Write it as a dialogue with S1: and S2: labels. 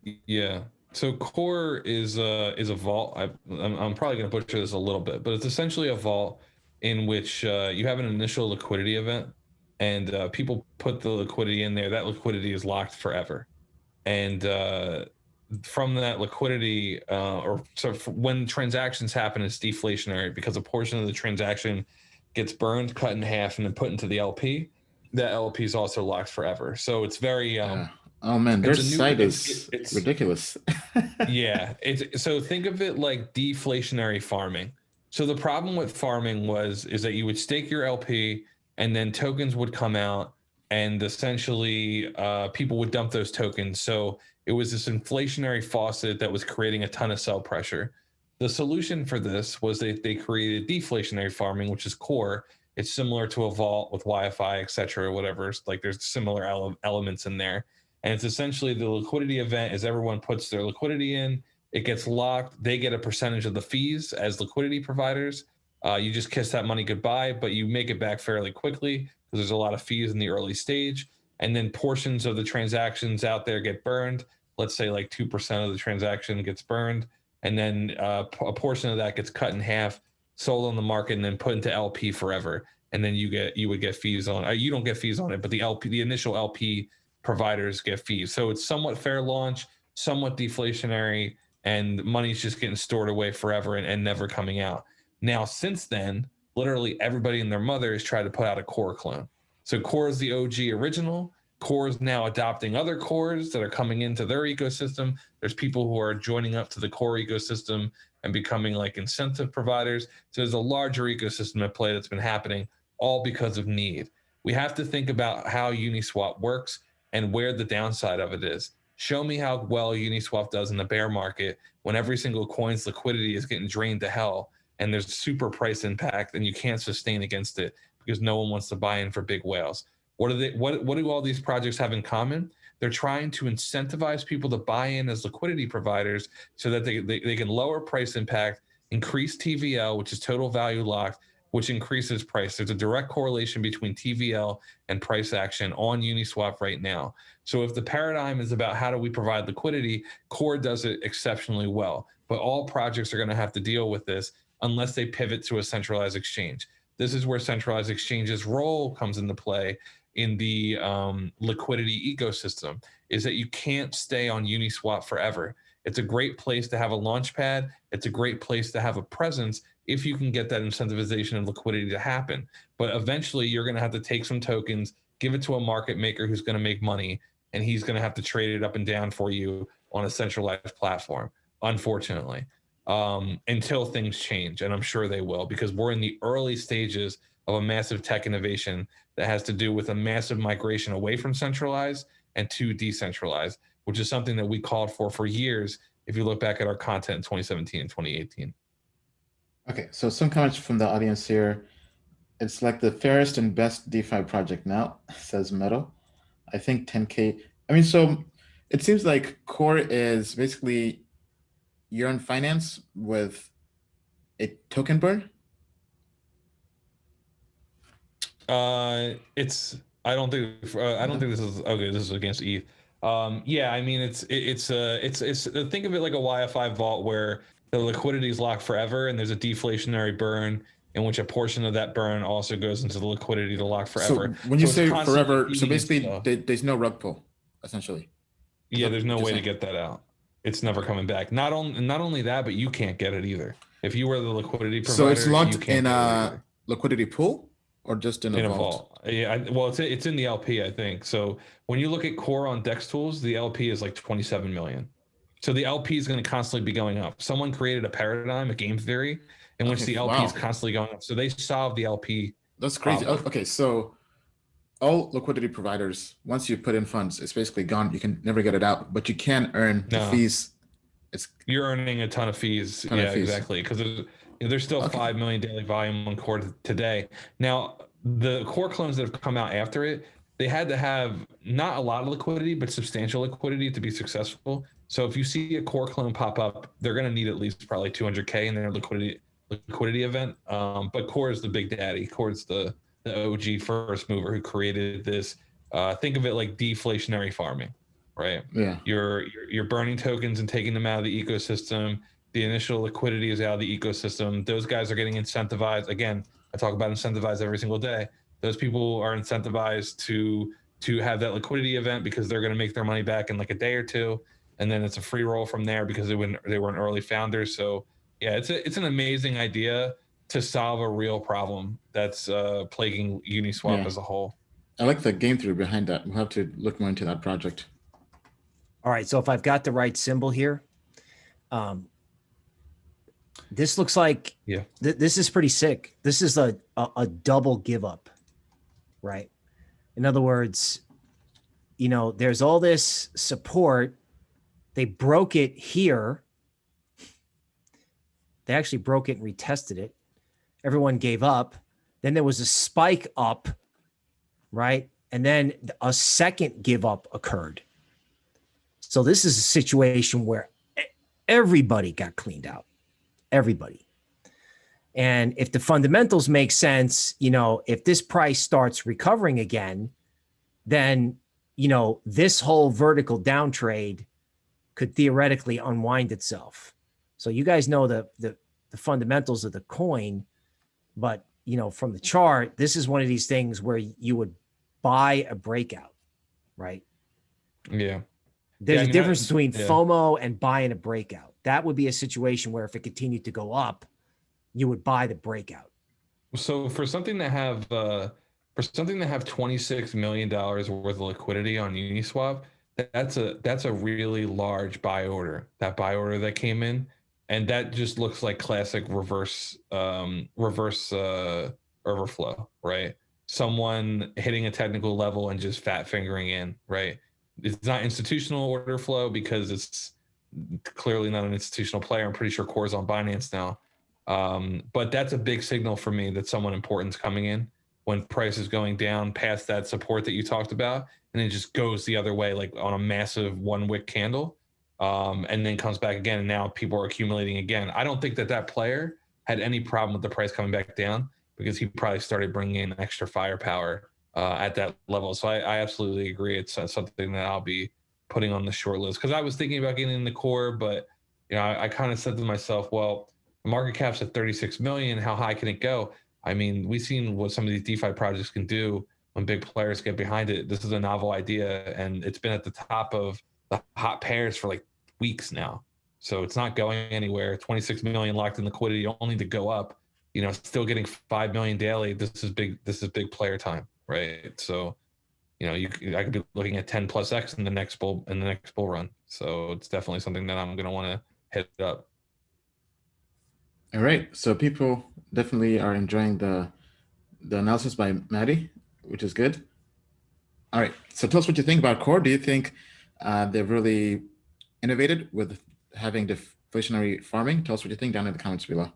S1: Yeah. So Core is a vault. I'm probably going to butcher this a little bit, but it's essentially a vault in which you have an initial liquidity event, and people put the liquidity in there. That liquidity is locked forever, and from that liquidity, when transactions happen, it's deflationary because a portion of the transaction gets burned, cut in half, and then put into the LP. That LP is also locked forever. So it's very
S2: Yeah. Oh man, their
S1: it's a new
S2: site is
S1: it's
S2: ridiculous.
S1: yeah, it's so think of it like deflationary farming. So the problem with farming is that you would stake your LP and then tokens would come out and essentially people would dump those tokens. So it was this inflationary faucet that was creating a ton of sell pressure. The solution for this was they created deflationary farming, which is core. It's similar to a vault with Wi-Fi, etc., whatever. Like there's similar elements in there, and it's essentially the liquidity event is everyone puts their liquidity in, it gets locked, they get a percentage of the fees as liquidity providers. You just kiss that money goodbye, but you make it back fairly quickly because there's a lot of fees in the early stage. And then portions of the transactions out there get burned. Let's say like 2% of the transaction gets burned. And then a portion of that gets cut in half, sold on the market, and then put into LP forever. And then you would get fees on. You don't get fees on it, but the initial LP providers get fees. So it's somewhat fair launch, somewhat deflationary, and money's just getting stored away forever and never coming out. Now, since then, literally everybody and their mother has tried to put out a core clone. So core is the OG original. Core is now adopting other cores that are coming into their ecosystem. There's people who are joining up to the core ecosystem and becoming like incentive providers. So there's a larger ecosystem at play that's been happening, all because of need. We have to think about how Uniswap works and where the downside of it is. Show me how well Uniswap does in the bear market when every single coin's liquidity is getting drained to hell and there's super price impact and you can't sustain against it because no one wants to buy in for big whales. What do all these projects have in common? They're trying to incentivize people to buy in as liquidity providers so that they can lower price impact, increase TVL, which is total value locked, which increases price. There's a direct correlation between TVL and price action on Uniswap right now. So if the paradigm is about how do we provide liquidity, Core does it exceptionally well. But all projects are going to have to deal with this unless they pivot to a centralized exchange. This is where centralized exchanges role comes into play in the liquidity ecosystem, is that you can't stay on Uniswap forever. It's a great place to have a launch pad. It's a great place to have a presence if you can get that incentivization of liquidity to happen. But eventually you're going to have to take some tokens, give it to a market maker who's going to make money, and he's going to have to trade it up and down for you on a centralized platform, unfortunately, until things change. And I'm sure they will, because we're in the early stages of a massive tech innovation that has to do with a massive migration away from centralized and to decentralized, which is something that we called for years if you look back at our content in 2017 and 2018.
S2: Okay, so some comments from the audience here. It's like the fairest and best DeFi project now, says Metal. I think 10K. I mean, so it seems like Core is basically you're in finance with a token burn.
S1: It's I don't think this is okay. This is against ETH. Yeah, I mean it's think of it like a Wi-Fi vault where the liquidity is locked forever, and there's a deflationary burn in which a portion of that burn also goes into the liquidity to lock
S2: So
S1: forever.
S2: when you
S1: So it's
S2: say
S1: constantly
S2: forever, so
S1: feeding
S2: basically
S1: itself.
S2: there's no rug pull, essentially. Is
S1: Yeah,
S2: that
S1: there's no
S2: what you're
S1: way to
S2: saying?
S1: get that out. It's never
S2: Okay.
S1: coming back. Not only that, but you can't get it either. If you were the liquidity
S2: So it's
S1: provider, you
S2: locked
S1: can't
S2: in
S1: get it
S2: a
S1: either.
S2: liquidity pool or just in a
S1: In a
S2: vault?
S1: vault. Yeah, well, it's in the LP, I think. So when you look at core on Dex tools, the LP is like 27 million. So the LP is going to constantly be going up. Someone created a paradigm, a game theory, in which
S2: Okay,
S1: the LP is
S2: wow.
S1: constantly going up. So they solved the LP
S2: That's crazy.
S1: problem.
S2: Okay, so all liquidity providers, once you put in funds, it's basically gone. You can never get it out, but you can earn the
S1: No,
S2: fees. It's
S1: you're earning a ton of fees.
S2: a ton of
S1: Yeah,
S2: fees.
S1: exactly. Because there's still
S2: Okay.
S1: 5 million daily volume on core today. Now, the core clones that have come out after it, they had to have not a lot of liquidity, but substantial liquidity to be successful. So if you see a core clone pop up, they're going to need at least probably 200K in their liquidity event. But core is the big daddy. Core is the OG first mover who created this. Think of it like deflationary farming. right?
S2: Yeah.
S1: You're burning tokens and taking them out of the ecosystem. The initial liquidity is out of the ecosystem. Those guys are getting incentivized. Again, I talk about incentivized every single day. Those people are incentivized to have that liquidity event because they're going to make their money back in like a day or two, and then it's a free roll from there because they were an early founder. So yeah, it's an amazing idea to solve a real problem that's plaguing Uniswap as a whole.
S2: I like the game theory behind that. We'll have to look more into that project.
S3: All right, so if I've got the right symbol here, this looks like this is pretty sick. This is a double give up, right? In other words, you know, there's all this support. They broke it here. They actually broke it and retested it. Everyone gave up. Then there was a spike up, right? And then a second give up occurred. So this is a situation where everybody got cleaned out. Everybody. And if the fundamentals make sense, you know, if this price starts recovering again, then, you know, this whole vertical down trade could theoretically unwind itself. So you guys know the fundamentals of the coin, but, you know, from the chart, this is one of these things where you would buy a breakout, right?
S1: Yeah.
S3: There's a difference between FOMO and buying a breakout. That would be a situation where if it continued to go up, you would buy the breakout.
S1: So for something to have $26 million worth of liquidity on Uniswap, that's a really large buy order. That buy order that came in, and that just looks like classic reverse overflow, right? Someone hitting a technical level and just fat fingering in, right? It's not institutional order flow because it's clearly not an institutional player. I'm pretty sure Core's on Binance now. But that's a big signal for me that someone important's coming in when price is going down past that support that you talked about, and it just goes the other way, like on a massive 1 wick candle, and then comes back again. And now people are accumulating again. I don't think that player had any problem with the price coming back down because he probably started bringing in extra firepower at that level. So I absolutely agree. It's something that I'll be putting on the short list because I was thinking about getting in the Core, but you know, I kind of said to myself, well, the market cap's at 36 million. How high can it go? I mean, we've seen what some of these DeFi projects can do when big players get behind it. This is a novel idea, and it's been at the top of the hot pairs for like weeks now. So it's not going anywhere. 26 million locked in liquidity, only to go up. You know, still getting 5 million daily. This is big. This is big player time, right? So, you know, I could be looking at 10 plus X in the next bull run. So it's definitely something that I'm going to want to hit up.
S2: All right, so people definitely are enjoying the analysis by Maddie, which is good. All right, so tell us what you think about Core. Do you think they've really innovated with having deflationary farming? Tell us what you think down in the comments below.